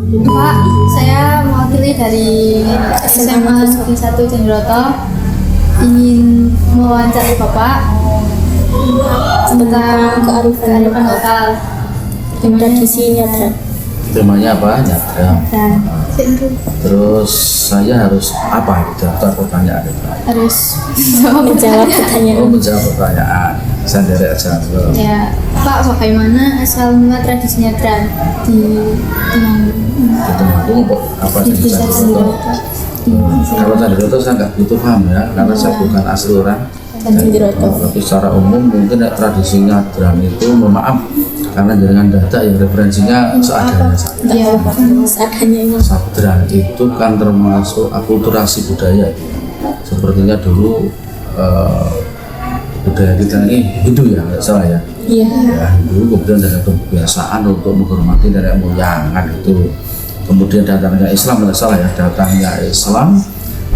Pak, saya mewakili dari SMA Negeri 1 Cenderoto ingin mewawancari Bapak tentang kearifan lokal dan tradisi Nyadran. Temanya apa? Nyadran. dan Terus saya harus apa? Daftar pertanyaan itu. harus Menjawab pertanyaan. Menjawab pertanyaan. Saya dari aja. ya Pak, bagaimana asal mula tradisi Nyadran di Temanggung apa di di desa Cenderoto? Cenderoto? Kalau Cenderoto saya nggak butuh paham ya, karena saya bukan asli orang Cenderoto. Tapi secara umum mungkin tradisi Nyadran itu, mohon maaf karena dengan data yang referensinya seadanya saja. Ya, Seadanya ini. Nyadran itu kan termasuk akulturasi budaya. Sepertinya dulu budaya kita ini Hindu ya, nggak salah ya. Iya. Ya, Hindu, kemudian ada kebiasaan untuk menghormati nenek moyang kan itu. Kemudian datangnya Islam, nggak salah ya, datangnya Islam,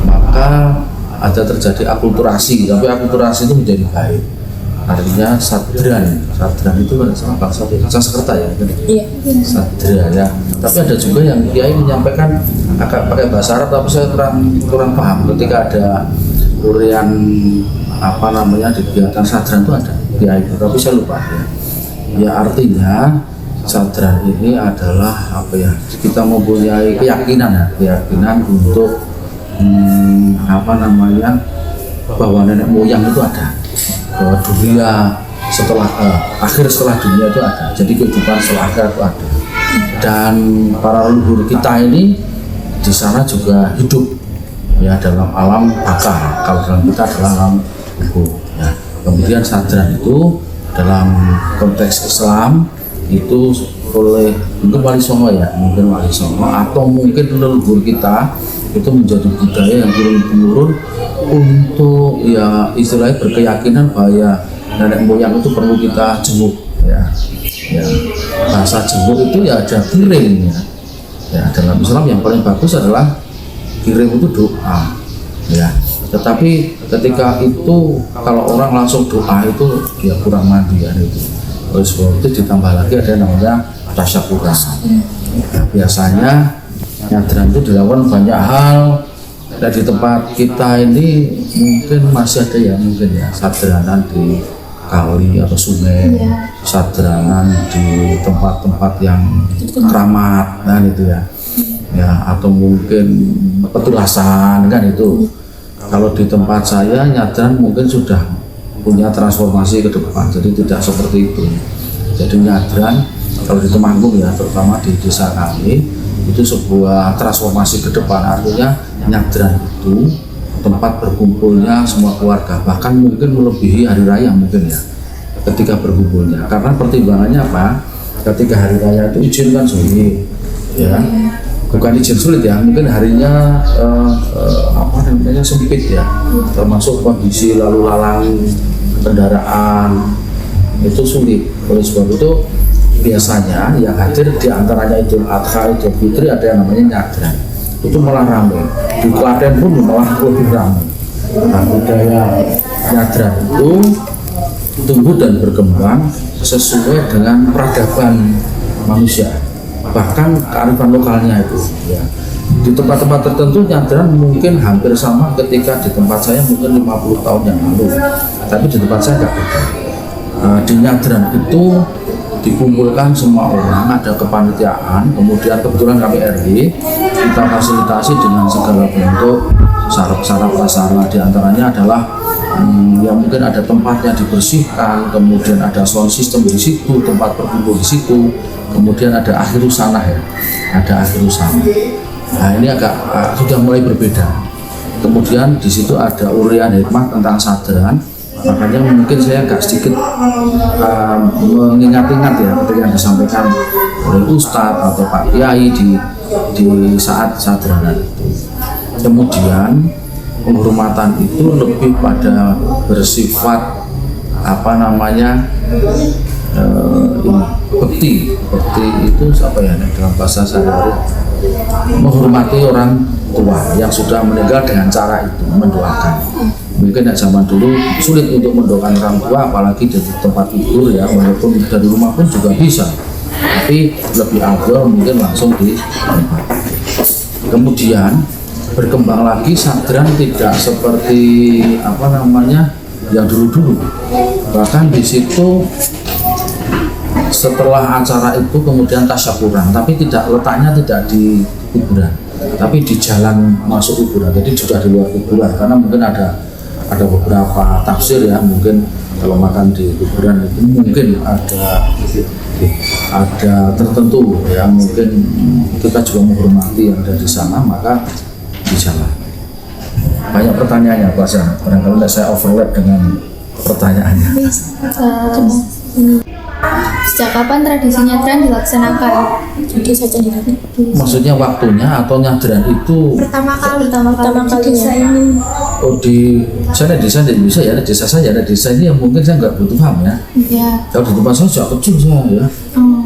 maka ada terjadi akulturasi, tapi akulturasi itu menjadi baik. Artinya sadran itu nggak salah bahasa Sanskerta ya. Iya. Sadra ya. Tapi ada juga yang kiai menyampaikan agak pakai bahasa Arab, tapi saya kurang paham ketika ada urian apa namanya di kegiatan sadran itu ada kiai, tapi saya lupa ya. Ya artinya sadran ini adalah apa ya? Kita mempunyai keyakinan untuk apa namanya bahwa nenek moyang itu ada, bahwa dunia setelah akhir setelah dunia itu ada. Jadi kehidupan setelah akhir itu ada. Dan para leluhur kita ini di sana juga hidup ya dalam alam baka. Kalau dalam kita adalah alam kubur. Ya. Kemudian sadran itu dalam konteks Islam itu oleh mungkin Wali Songo ya, mungkin Wali Songo atau mungkin leluhur kita itu menjadi budaya yang turun-temurun untuk ya istilahnya berkeyakinan bahwa nenek moyang itu perlu kita jenguk ya. Ya, bahasa jenguk itu ya ada kirim ya. Ya, dalam Islam yang paling bagus adalah kirim itu doa ya. Tetapi ketika itu kalau orang langsung doa itu dia kurang mandian itu. Oleh sebab itu ditambah lagi ada yang namanya tasyakuran. Nah, biasanya nyadran itu dilakukan banyak hal. Dan di tempat kita ini mungkin masih ada ya, mungkin ya sadranan di kali atau sungai, sadranan di tempat-tempat yang keramat kan itu ya. Ya, atau mungkin petulasan kan itu. Kalau di tempat saya nyadran mungkin sudah punya transformasi ke depan, jadi tidak seperti itu. Jadi nyadran kalau di Temanggung ya, terutama di desa kami itu sebuah transformasi ke depan. Artinya nyadran itu tempat berkumpulnya semua keluarga, bahkan mungkin melebihi hari raya mungkin ya ketika berkumpulnya. Karena pertimbangannya apa? Ketika hari raya itu izin kan sulit ya, bukan izin sulit ya, mungkin harinya apa namanya sempit ya, termasuk kondisi lalu lalang kendaraan itu sulit. Oleh sebab itu biasanya yang hadir di antaranya Idul Adha, Idul Fitri ada yang namanya nyadran. Itu malah ramai. Di Klaten pun malah lebih ramai. Nah, budaya nyadran itu tumbuh dan berkembang sesuai dengan peradaban manusia, bahkan kearifan lokalnya itu ya. Di tempat-tempat tertentu nyadran mungkin hampir sama ketika di tempat saya mungkin 50 tahun yang lalu, tapi di tempat saya enggak beda. Di nyadran itu dikumpulkan semua orang, ada kepanitiaan, kemudian kebetulan kami RW kita fasilitasi dengan segala bentuk sarana prasarana, diantaranya adalah yang mungkin ada tempatnya dibersihkan, kemudian ada sound system di situ, tempat berkumpul di situ, kemudian ada akhirus sanah ya, ada akhirus sanah. Nah ini agak sudah mulai berbeda. Kemudian di situ ada urian hikmah tentang sadran, Makanya mungkin saya agak sedikit mengingat-ingat ya ketika yang disampaikan oleh Ustadz atau Pak Kiai di saat sadranan itu. Kemudian penghormatan itu lebih pada bersifat bekti itu apa ya dalam bahasa sehari-hari, menghormati orang tua yang sudah meninggal dengan cara itu mendoakan. Mungkin zaman dulu sulit untuk mendoakan orang tua, apalagi di tempat tidur ya, walaupun dari rumah pun juga bisa, tapi lebih afdal mungkin langsung di tempat. Kemudian berkembang lagi sadran tidak seperti yang dulu-dulu. Bahkan di situ setelah acara itu kemudian tasyakuran, tapi letaknya tidak di kuburan, tapi di jalan masuk kuburan. Jadi sudah di luar kuburan, karena mungkin ada beberapa tafsir ya, mungkin kalau makan di kuburan itu mungkin ada tertentu ya, mungkin kita juga menghormati yang ada di sana, maka di jalan. Banyak pertanyaannya Pak San, barangkali saya overlap dengan pertanyaannya. Sejak kapan tradisi nyadran dilaksanakan? Jadi saja ini. Maksudnya waktunya atau nyadran itu Pertama kali Pertama di desa kalinya. ini. di desa di Indonesia ya, ada desa saya, ada desa ini yang mungkin saya nggak butuh paham ya. Ya. Kalau di tempat saya sejak kecil saya ya.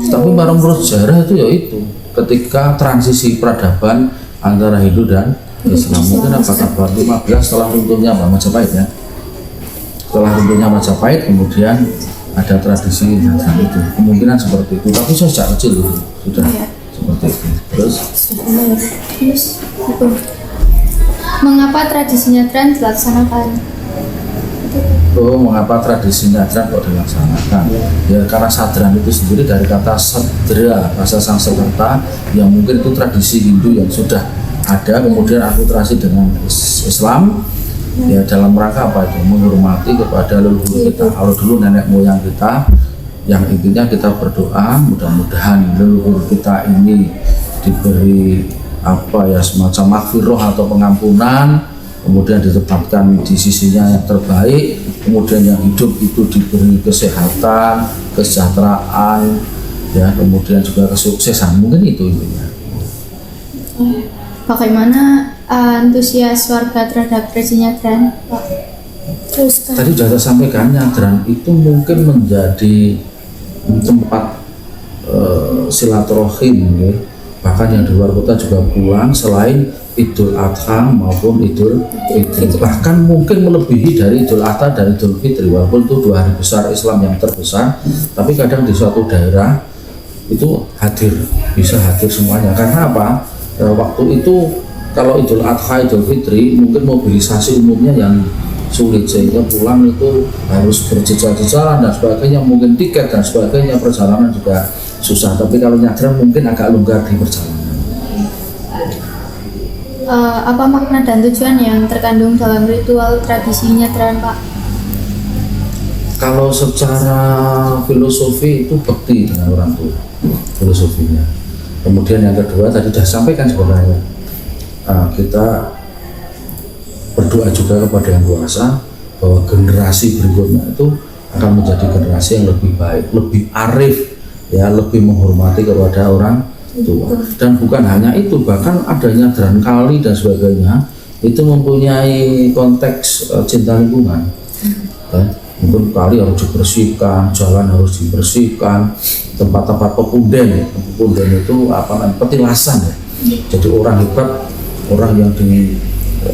Tapi menurut sejarah itu ya itu ketika transisi peradaban antara Hindu dan Islam, mungkin abad 15 setelah runtuhnya Majapahit ya. Setelah runtuhnya Majapahit kemudian ada tradisi nyadran itu, kemungkinan seperti itu. Tapi saya sejak kecil itu sudah seperti itu. Terus itu. Mengapa tradisi nyadran dilaksanakan? mengapa tradisi nyadran kok dilaksanakan? Ya karena sadran itu sendiri dari kata sadra, bahasa Sanskerta, yang mungkin itu tradisi Hindu yang sudah ada, kemudian akulturasi dengan Islam. Ya dalam rangka apa itu? Menghormati kepada leluhur kita. Kalau dulu nenek moyang kita, yang intinya kita berdoa mudah-mudahan leluhur kita ini diberi semacam maghfirah atau pengampunan, kemudian ditempatkan di sisinya yang terbaik, kemudian yang hidup itu diberi kesehatan, kesejahteraan, ya kemudian juga kesuksesan. Mungkin itu intinya. Bagaimana antusias warga terhadap tradisi nyadran, Pak? Terus Tadi sudah saya sampaikan, nyadran itu mungkin menjadi tempat silaturahim, ya. Bahkan yang di luar kota juga pulang selain Idul Adha maupun Idul Fitri, bahkan mungkin melebihi dari Idul Adha dan Idul Fitri, walaupun itu 2 hari besar Islam yang terbesar, tapi kadang di suatu daerah itu bisa hadir semuanya. Karena apa? Waktu itu kalau Idul Adha, Idul Fitri mungkin mobilisasi umumnya yang sulit, sehingga pulang itu harus berjejal-jejalan dan sebagainya, mungkin tiket dan sebagainya, perjalanan juga susah. Tapi kalau nyadran mungkin agak longgar di perjalanan. Apa makna dan tujuan yang terkandung dalam ritual tradisi nyadran, Pak? Kalau secara filosofi itu bekti dengan orang tua, filosofinya. Kemudian yang kedua tadi sudah sampaikan sebenarnya, kita berdoa juga kepada Yang Kuasa bahwa generasi berikutnya itu akan menjadi generasi yang lebih baik, lebih arif, ya, lebih menghormati kepada orang tua. Dan bukan hanya itu, bahkan adanya nyadran kali dan sebagainya itu mempunyai konteks cinta lingkungan. Mungkin kali harus dibersihkan, jalan harus dibersihkan, tempat-tempat pepunden itu petilasan ya. Jadi orang hebat, orang yang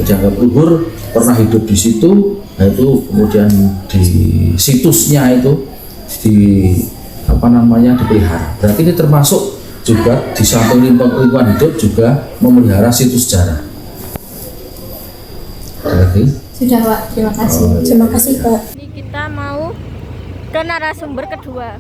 dianggap luhur pernah hidup di situ, nah itu kemudian di situsnya itu dipelihara. Berarti ini termasuk juga di samping lingkungan hidup juga memelihara situs sejarah. Sudah, Pak. Terima kasih. terima kasih Pak. Ini kita mau ke narasumber kedua.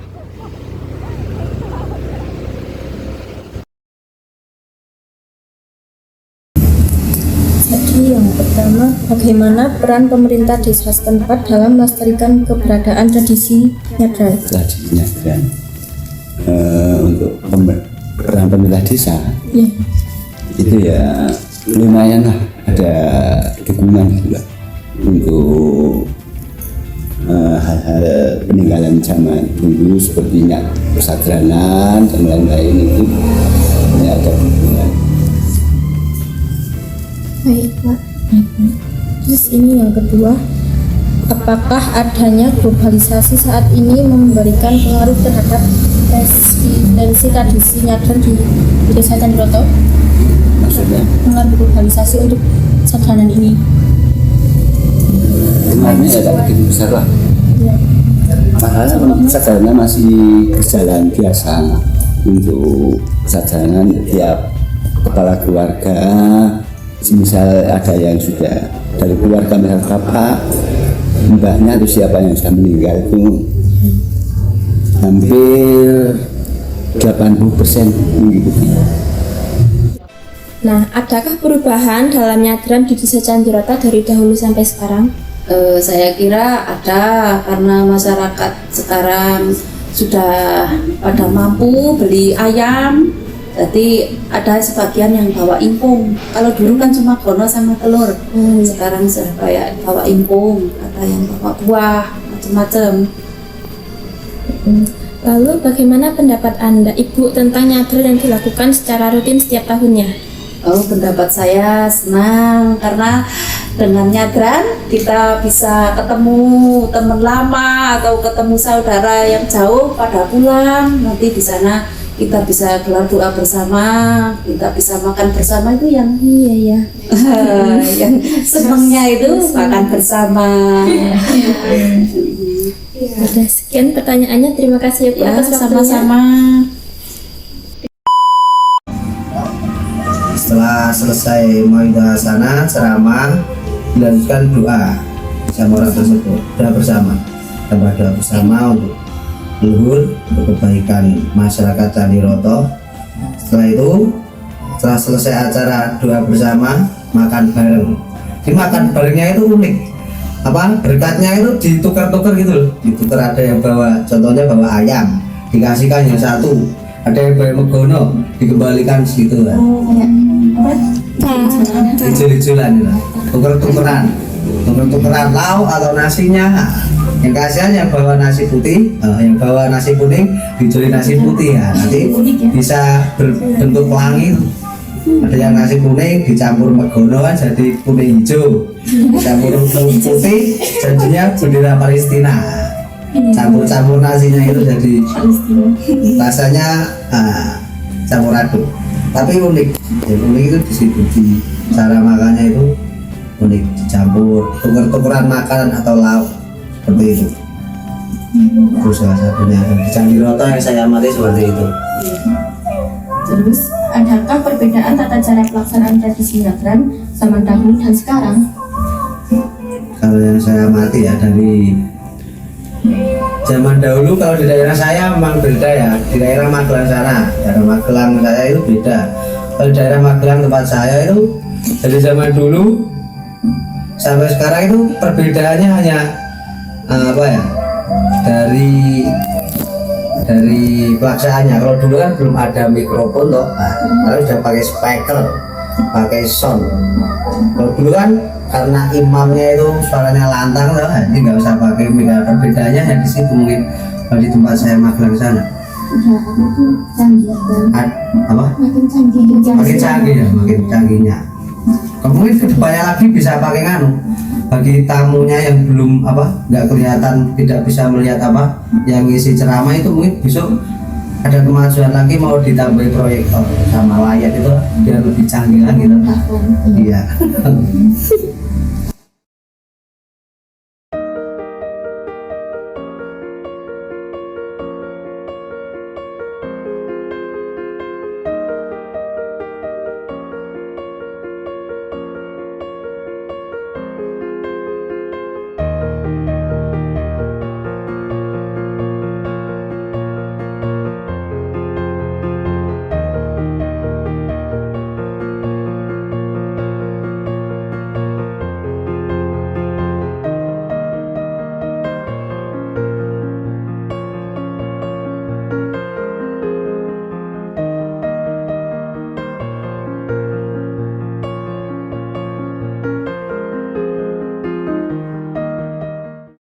Jadi yang pertama, bagaimana peran pemerintah desa setempat dalam melestarikan keberadaan tradisi nyadran? Tradisi nyadran untuk peran pemerintah desa Ya. itu ya lumayan lah, ada dukungan juga untuk hal-hal peninggalan zaman dulu seperti pesadranan dan lain-lain itu ini ada hubungan. Baik, Pak. Terus ini yang kedua, apakah adanya globalisasi saat ini memberikan pengaruh terhadap residensi tradisi nyadran di Desa Candiroto? Maksudnya Pengaruh globalisasi untuk sadranan ini? pengaruhnya ya tak begitu besar lah. Ya. Malah sadranan masih berjalan biasa untuk sadranan tiap kepala keluarga. Misal ada yang sudah dari keluarga, misal bapak, mbaknya atau siapa yang sudah meninggal itu hampir 80% mengikuti. Nah, adakah perubahan dalam nyadran di Desa Candiroto dari dahulu sampai sekarang? Saya kira ada, karena masyarakat sekarang sudah pada mampu beli ayam, jadi ada sebagian yang bawa impung. Kalau dulu kan cuma gono sama telur, sekarang sudah kayak bawa impung, ada yang bawa buah, macam-macam. Lalu bagaimana pendapat Anda, Ibu, tentang nyadran yang dilakukan secara rutin setiap tahunnya? Oh, pendapat saya senang karena dengan nyadran kita bisa ketemu teman lama atau ketemu saudara yang jauh pada pulang. Nanti di sana kita bisa gelar doa bersama, kita bisa makan bersama, itu yang Iya. yang senangnya itu makan bersama. Sudah sekian pertanyaannya. Terima kasih ya, Bu, Ya, atas waktunya. sama-sama. Setelah selesai maidah sana ceramah, dilanjutkan doa sama orang tersebut, doa bersama, tambah doa bersama untuk leluhur, untuk kebaikan masyarakat Candiroto. Setelah itu, setelah selesai acara doa bersama, makan bareng. Di makan barengnya itu unik, berkatnya itu ditukar-tukar gitu loh, ditukar. Ada yang bawa, contohnya bawa ayam, dikasihkan yang satu. Ada yang bawa megono, dikembalikan segitu kan. Hijau-hijauan gitu. Tuker-tukeran lauk atau nasinya. Yang kasihan yang bawa nasi putih, yang bawa nasi kuning dijoli nasi putih ya. Nanti bisa berbentuk pelangi. Ada yang nasi kuning dicampur megono kan jadi kuning hijau, campur putih jadinya bendera Palestina. Campur-campur nasinya itu jadi rasanya campur aduk, tapi unik. Yang unik itu di situ, di cara makannya itu unik, dicampur tuker-tukeran makanan atau lauk seperti itu. Itu salah satunya di Candiroto yang saya amati seperti itu. Terus, adakah perbedaan tata cara pelaksanaan tradisi nyadran zaman dahulu dan sekarang? Kalau yang saya amati ya dari zaman dahulu, kalau di daerah saya memang beda ya. Di daerah Magelang sana, daerah Magelang saya itu beda. Kalau di daerah Magelang tempat saya itu dari zaman dulu sampai sekarang itu perbedaannya hanya dari pelaksanaannya. Kalau dulu kan belum ada mikrofon toh, kalau sudah pakai speaker, pakai sound. Kalau dulu kan karena imamnya itu suaranya lantang loh, jadi nggak usah pakai mikrofon. Perbedaannya hanya di situ mungkin. Kalau di tempat saya Magelang sana, makin canggih ya, makin canggihnya. Mungkin kedepannya lagi bisa pakai bagi tamunya yang belum nggak kelihatan, tidak bisa melihat yang ngisi ceramah itu, mungkin besok ada kemajuan lagi, mau ditambahi proyektor sama layar itu biar lebih canggih lagi. Iya.